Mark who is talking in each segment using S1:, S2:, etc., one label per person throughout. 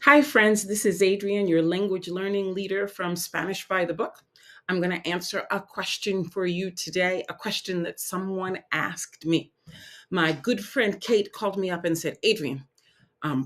S1: Hi, friends. This is Adrienne, your language learning leader from Spanish by the Book. I'm going to answer a question for you today, a question that someone asked me. My good friend Kate called me up and said, Adrienne,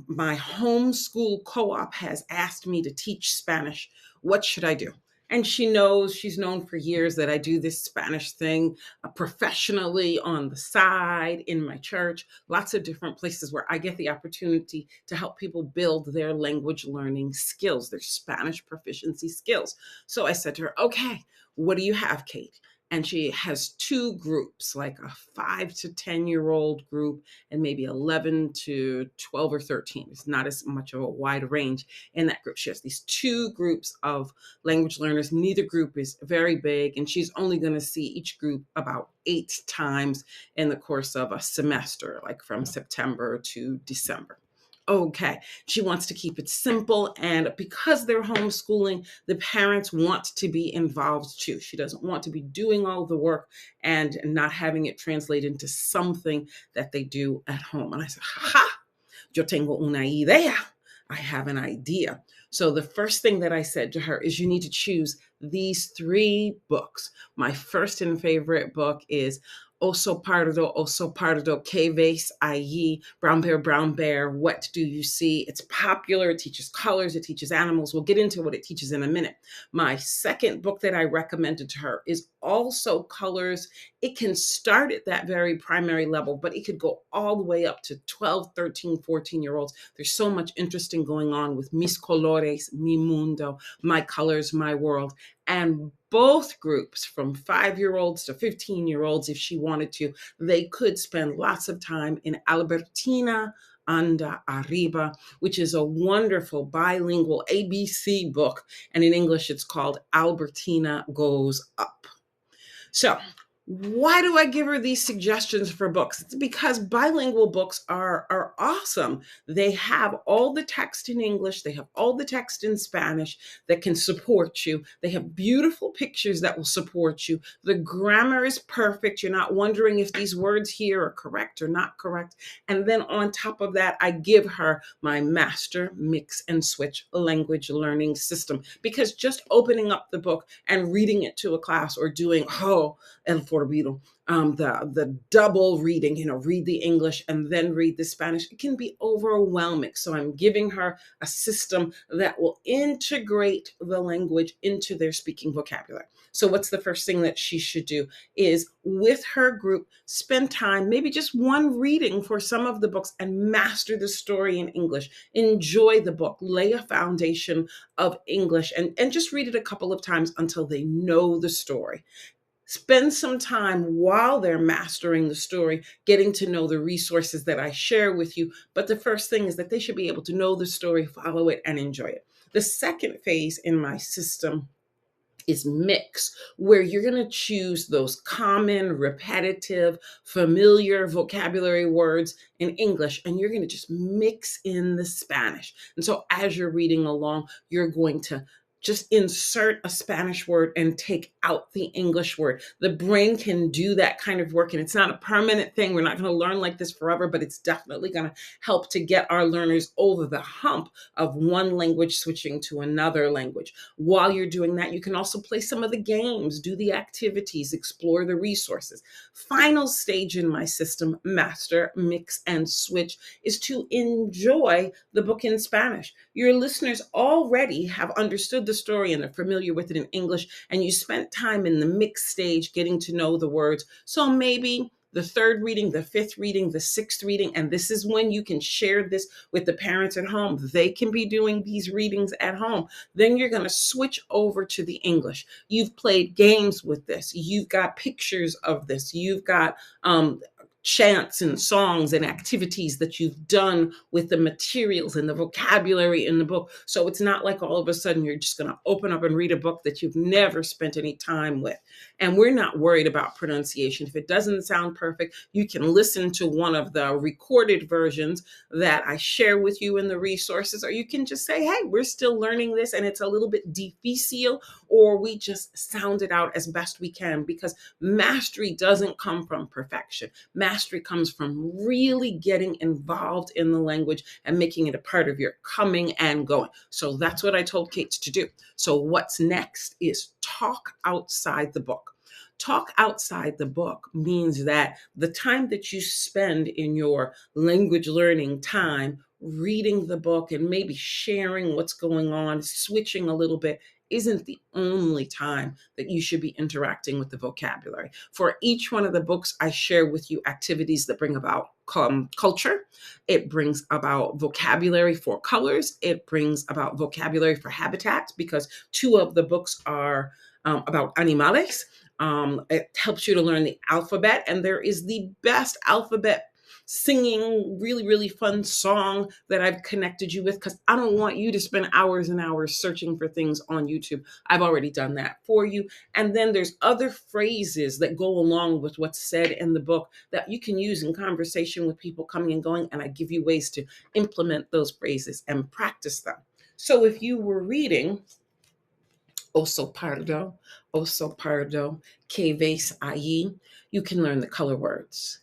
S1: my homeschool co-op has asked me to teach Spanish. What should I do? And she's known for years that I do this Spanish thing professionally on the side, in my church, lots of different places where I get the opportunity to help people build their language learning skills, their Spanish proficiency skills. So I said to her, okay, what do you have, Kate? And she has two groups, like a 5 to 10-year-old group and maybe 11 to 12 or 13. It's not as much of a wide range in that group. She has these two groups of language learners. Neither group is very big, and she's only going to see each group about 8 times in the course of a semester, like from September to December. Okay, she wants to keep it simple, and because they're homeschooling, the parents want to be involved too. She doesn't want to be doing all the work and not having it translate into something that they do at home. And I said, ha, yo tengo una idea. I have an idea. So the first thing that I said to her is, you need to choose these 3 books. My first and favorite book is Oso Pardo, ¿qué ves allí? Brown Bear, what do you see? It's popular, it teaches colors, it teaches animals. We'll get into what it teaches in a minute. My second book that I recommended to her is also colors. It can start at that very primary level, but it could go all the way up to 12, 13, 14-year-olds. There's so much interesting going on with Mis Colores, Mi Mundo, My Colors, My World. And both groups, from 5-year-olds to 15-year-olds, if she wanted to, they could spend lots of time in Albertina Anda Arriba, which is a wonderful bilingual ABC book. And in English, it's called Albertina Goes Up. So, why do I give her these suggestions for books? It's because bilingual books are awesome. They have all the text in English, they have all the text in Spanish that can support you. They have beautiful pictures that will support you. The grammar is perfect. You're not wondering if these words here are correct or not correct. And then on top of that, I give her my master mix and switch language learning system, because just opening up the book and reading it to a class, or doing, el forbido, the double reading, read the English and then read the Spanish, it can be overwhelming. So I'm giving her a system that will integrate the language into their speaking vocabulary. So what's the first thing that she should do is, with her group, spend time, maybe just one reading for some of the books, and master the story in English. Enjoy the book, lay a foundation of English, and just read it a couple of times until they know the story. Spend some time while they're mastering the story, getting to know the resources that I share with you. But the first thing is that they should be able to know the story, follow it, and enjoy it. The second phase in my system is mix, where you're going to choose those common, repetitive, familiar vocabulary words in English, and you're going to just mix in the Spanish. And so as you're reading along, you're going to just insert a Spanish word and take out the English word. The brain can do that kind of work, and it's not a permanent thing. We're not going to learn like this forever, but it's definitely going to help to get our learners over the hump of one language switching to another language. While you're doing that, you can also play some of the games, do the activities, explore the resources. Final stage in my system, master, mix, and switch, is to enjoy the book in Spanish. Your listeners already have understood the story and are familiar with it in English, and you spent time in the mix stage getting to know the words. So maybe the third reading, the fifth reading, the sixth reading, and this is when you can share this with the parents at home. They can be doing these readings at home. Then you're going to switch over to the English. You've played games with this. You've got pictures of this. You've got chants and songs and activities that you've done with the materials and the vocabulary in the book. So it's not like all of a sudden you're just going to open up and read a book that you've never spent any time with. And we're not worried about pronunciation. If it doesn't sound perfect, you can listen to one of the recorded versions that I share with you in the resources, or you can just say, hey, we're still learning this and it's a little bit difícil, or we just sound it out as best we can, because mastery doesn't come from perfection. Mastery mastery comes from really getting involved in the language and making it a part of your coming and going. So that's what I told Kate to do. So what's next is talk outside the book. Talk outside the book means that the time that you spend in your language learning time reading the book and maybe sharing what's going on, switching a little bit, isn't the only time that you should be interacting with the vocabulary. For each one of the books, I share with you activities that bring about culture. It brings about vocabulary for colors. It brings about vocabulary for habitats, because two of the books are about animales. It helps you to learn the alphabet, and there is the best alphabet singing, really, really fun song that I've connected you with, because I don't want you to spend hours and hours searching for things on YouTube. I've already done that for you. And then there's other phrases that go along with what's said in the book that you can use in conversation with people coming and going. And I give you ways to implement those phrases and practice them. So if you were reading oso pardo, que ves allí, you can learn the color words,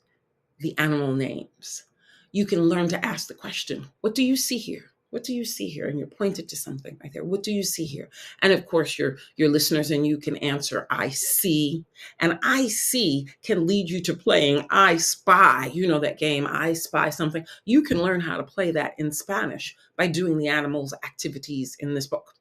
S1: the animal names. You can learn to ask the question, what do you see here? What do you see here? And you're pointed to something right there. What do you see here? And of course, your listeners and you can answer, I see. And I see can lead you to playing I spy. You know that game, I spy something. You can learn how to play that in Spanish by doing the animals activities in this book.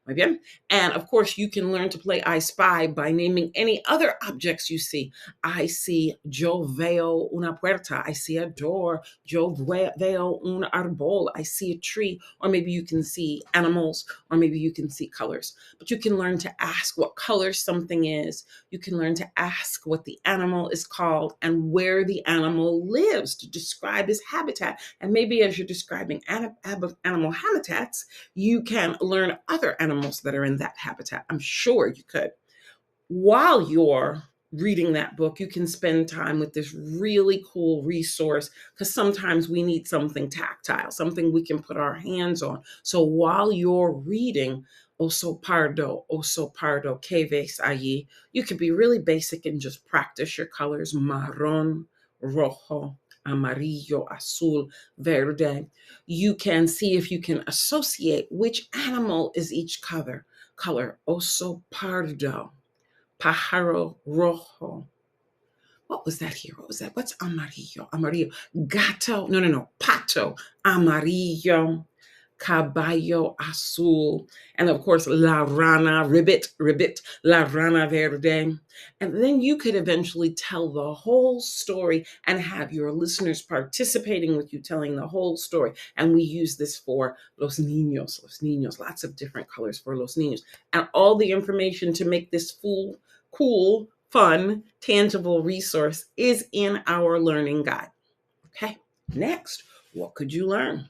S1: Muy bien. And of course, you can learn to play I Spy by naming any other objects you see. I see, yo veo una puerta. I see a door. Yo veo un árbol. I see a tree. Or maybe you can see animals, or maybe you can see colors. But you can learn to ask what color something is. You can learn to ask what the animal is called and where the animal lives, to describe its habitat. And maybe as you're describing animal habitats, you can learn other animals that are in that habitat. I'm sure you could. While you're reading that book, you can spend time with this really cool resource, because sometimes we need something tactile, something we can put our hands on. So while you're reading oso pardo, que ves allí, you can be really basic and just practice your colors: marrón, rojo, amarillo, azul, verde. You can see if you can associate which animal is each color. Oso pardo, pájaro rojo. What was that here? What was that? What's amarillo? Amarillo. Gato. No. Pato. Amarillo. Caballo azul. And of course, la rana, ribbit, la rana verde. And then you could eventually tell the whole story and have your listeners participating with you, telling the whole story. And we use this for los niños, lots of different colors for los niños. And all the information to make this cool, fun, tangible resource is in our learning guide. Okay, next, what could you learn?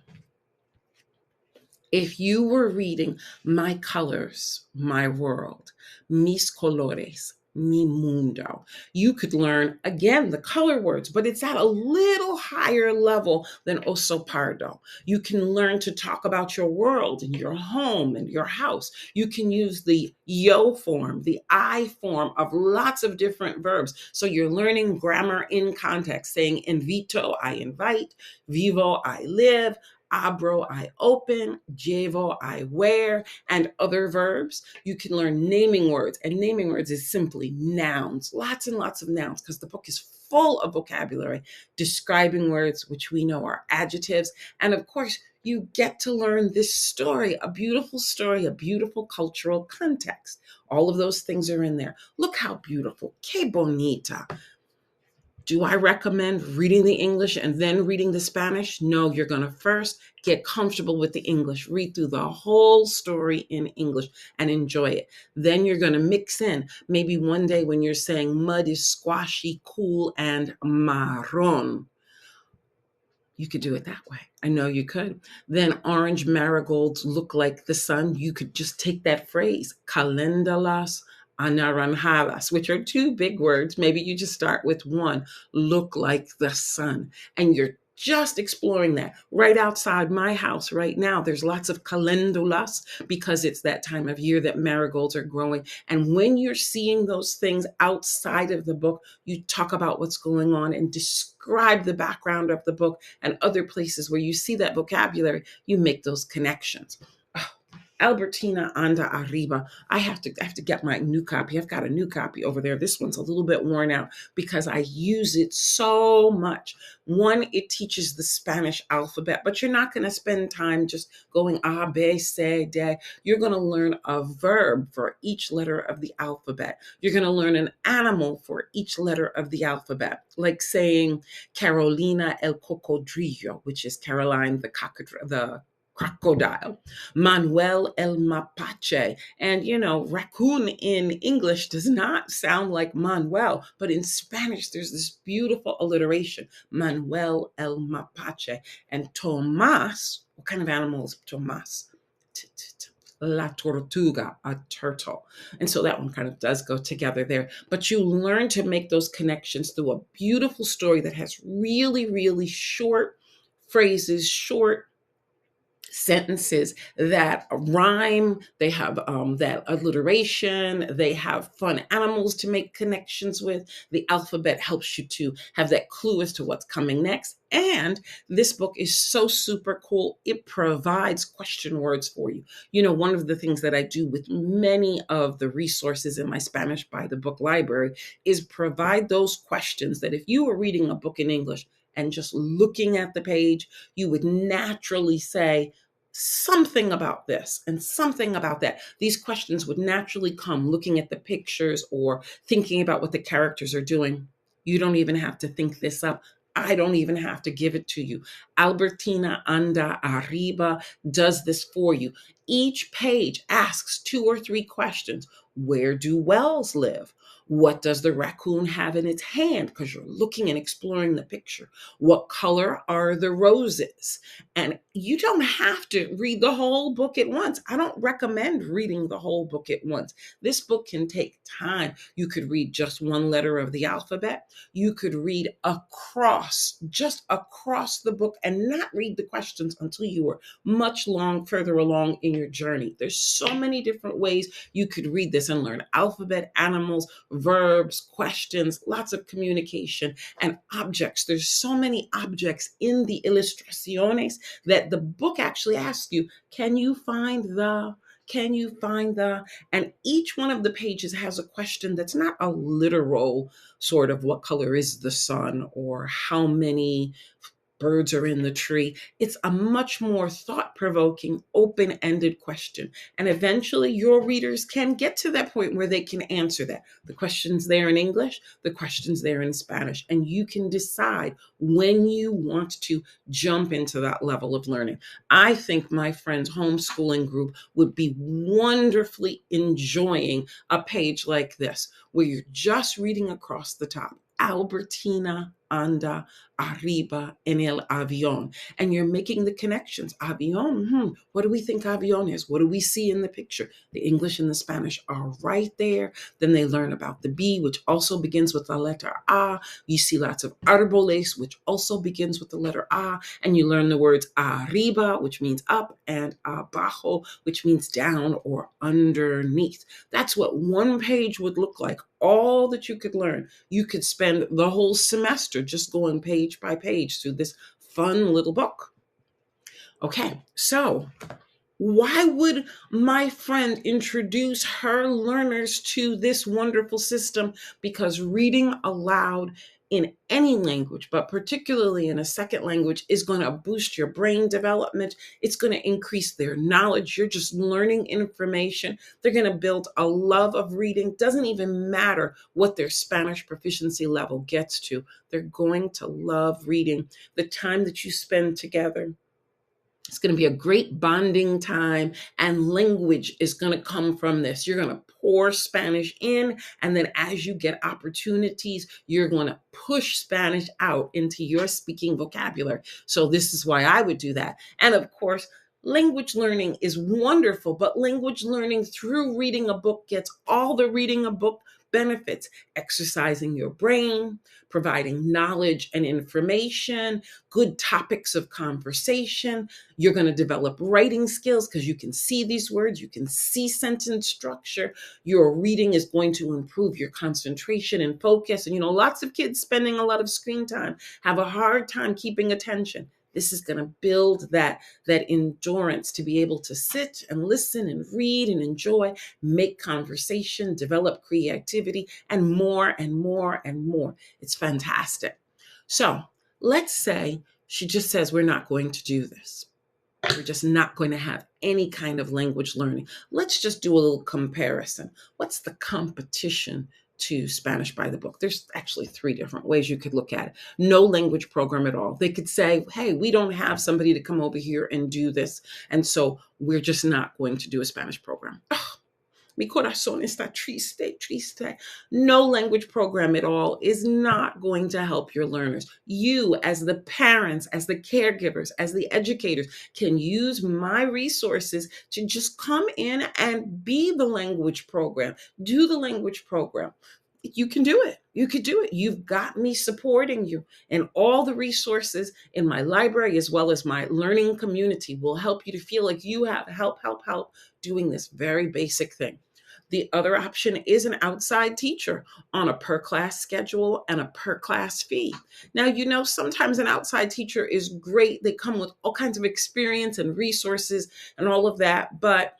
S1: If you were reading My Colors, My World, Mis Colores, Mi Mundo, you could learn, again, the color words, but it's at a little higher level than Oso Pardo. You can learn to talk about your world and your home and your house. You can use the yo form, the I form of lots of different verbs. So you're learning grammar in context, saying invito, I invite, vivo, I live, abro, I open, llevo, I wear, and other verbs. You can learn naming words, and naming words is simply nouns, lots and lots of nouns, because the book is full of vocabulary describing words which we know are adjectives. And of course, you get to learn this story, a beautiful cultural context. All of those things are in there. Look how beautiful, que bonita. Do I recommend reading the English and then reading the Spanish? No, you're going to first get comfortable with the English, read through the whole story in English and enjoy it. Then you're going to mix in. Maybe one day when you're saying mud is squashy, cool, and marron, you could do it that way. I know you could. Then orange marigolds look like the sun. You could just take that phrase, caléndolas anaranjadas, which are two big words. Maybe you just start with one, look like the sun. And you're just exploring that. Right outside my house right now, there's lots of calendulas because it's that time of year that marigolds are growing. And when you're seeing those things outside of the book, you talk about what's going on and describe the background of the book and other places where you see that vocabulary, you make those connections. Albertina Anda Arriba. I have to get my new copy. I've got a new copy over there. This one's a little bit worn out because I use it so much. One, it teaches the Spanish alphabet, but you're not going to spend time just going A, B, C, D. You're going to learn a verb for each letter of the alphabet. You're going to learn an animal for each letter of the alphabet, like saying Carolina el cocodrillo, which is Caroline the crocodile, Manuel el mapache. And raccoon in English does not sound like Manuel, but in Spanish, there's this beautiful alliteration, Manuel el mapache. And Tomas, what kind of animal is Tomas? La tortuga, a turtle. And so that one kind of does go together there. But you learn to make those connections through a beautiful story that has really, really short phrases, short sentences that rhyme. They have that alliteration. They have fun animals to make connections with. The alphabet helps you to have that clue as to what's coming next. And this book is so super cool. It provides question words for you. One of the things that I do with many of the resources in my Spanish by the Book library is provide those questions that if you were reading a book in English and just looking at the page, you would naturally say something about this and something about that. These questions would naturally come looking at the pictures or thinking about what the characters are doing. You don't even have to think this up. I don't even have to give it to you. Albertina Anda Arriba does this for you. Each page asks 2 or 3 questions. Where do whales live? What does the raccoon have in its hand? Because you're looking and exploring the picture. What color are the roses? And you don't have to read the whole book at once. I don't recommend reading the whole book at once. This book can take time. You could read just one letter of the alphabet. You could read just across the book and not read the questions until you were much further along in your journey. There's so many different ways you could read this and learn alphabet, animals, verbs, questions, lots of communication, and objects. There's so many objects in the illustraciones that the book actually asks you, can you find the? And each one of the pages has a question that's not a literal sort of what color is the sun or how many birds are in the tree. It's a much more thought-provoking, open-ended question. And eventually your readers can get to that point where they can answer that. The question's there in English, the question's there in Spanish, and you can decide when you want to jump into that level of learning. I think my friend's homeschooling group would be wonderfully enjoying a page like this, where you're just reading across the top. Albertina Anda Arriba en el avión. And you're making the connections. Avión, what do we think avión is? What do we see in the picture? The English and the Spanish are right there. Then they learn about the B, which also begins with the letter A. You see lots of árboles, which also begins with the letter A. And you learn the words arriba, which means up, and abajo, which means down or underneath. That's what one page would look like. All that you could learn. You could spend the whole semester just going page by page through this fun little book. Okay, so why would my friend introduce her learners to this wonderful system? Because reading aloud in any language, but particularly in a second language, is going to boost your brain development. It's going to increase their knowledge. You're just learning information. They're going to build a love of reading. Doesn't even matter what their Spanish proficiency level gets to. They're going to love reading. The time that you spend together, it's going to be a great bonding time, and language is going to come from this. You're going to pour Spanish in, and then as you get opportunities, you're going to push Spanish out into your speaking vocabulary. So this is why I would do that. And of course, language learning is wonderful, but language learning through reading a book gets all the reading a book benefits: exercising your brain, providing knowledge and information, good topics of conversation. You're going to develop writing skills because you can see these words, you can see sentence structure. Your reading is going to improve your concentration and focus. And lots of kids spending a lot of screen time have a hard time keeping attention. This is going to build that endurance to be able to sit and listen and read and enjoy, make conversation, develop creativity, and more and more and more. It's fantastic. So let's say she just says, we're not going to do this. We're just not going to have any kind of language learning. Let's just do a little comparison. What's the competition to Spanish by the book? There's actually 3 different ways you could look at it. No language program at all. They could say, hey, we don't have somebody to come over here and do this, and so we're just not going to do a Spanish program. Mi corazón está triste, triste. No language program at all is not going to help your learners. You, as the parents, as the caregivers, as the educators, can use my resources to just come in and be the language program, do the language program. You can do it. You could do it. You've got me supporting you. And all the resources in my library, as well as my learning community, will help you to feel like you have help doing this very basic thing. The other option is an outside teacher on a per class schedule and a per class fee. Now, sometimes an outside teacher is great. They come with all kinds of experience and resources and all of that. But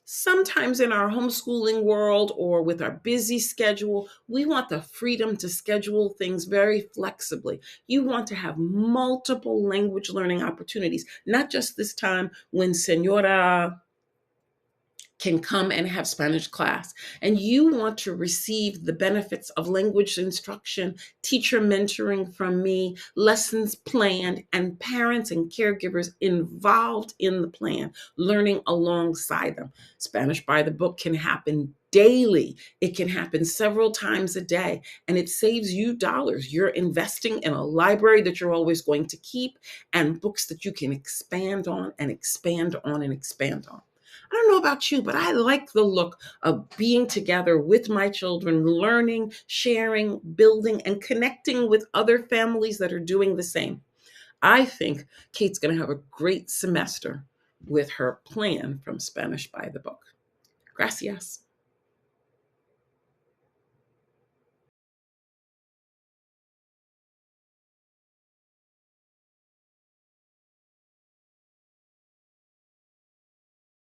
S1: sometimes in our homeschooling world or with our busy schedule, we want the freedom to schedule things very flexibly. You want to have multiple language learning opportunities, not just this time when Senora can come and have Spanish class. And you want to receive the benefits of language instruction, teacher mentoring from me, lessons planned, and parents and caregivers involved in the plan, learning alongside them. Spanish by the book can happen daily. It can happen several times a day, and it saves you dollars. You're investing in a library that you're always going to keep and books that you can expand on and expand on and expand on. I don't know about you, but I like the look of being together with my children, learning, sharing, building, and connecting with other families that are doing the same. I think Kate's going to have a great semester with her plan from Spanish by the book. Gracias.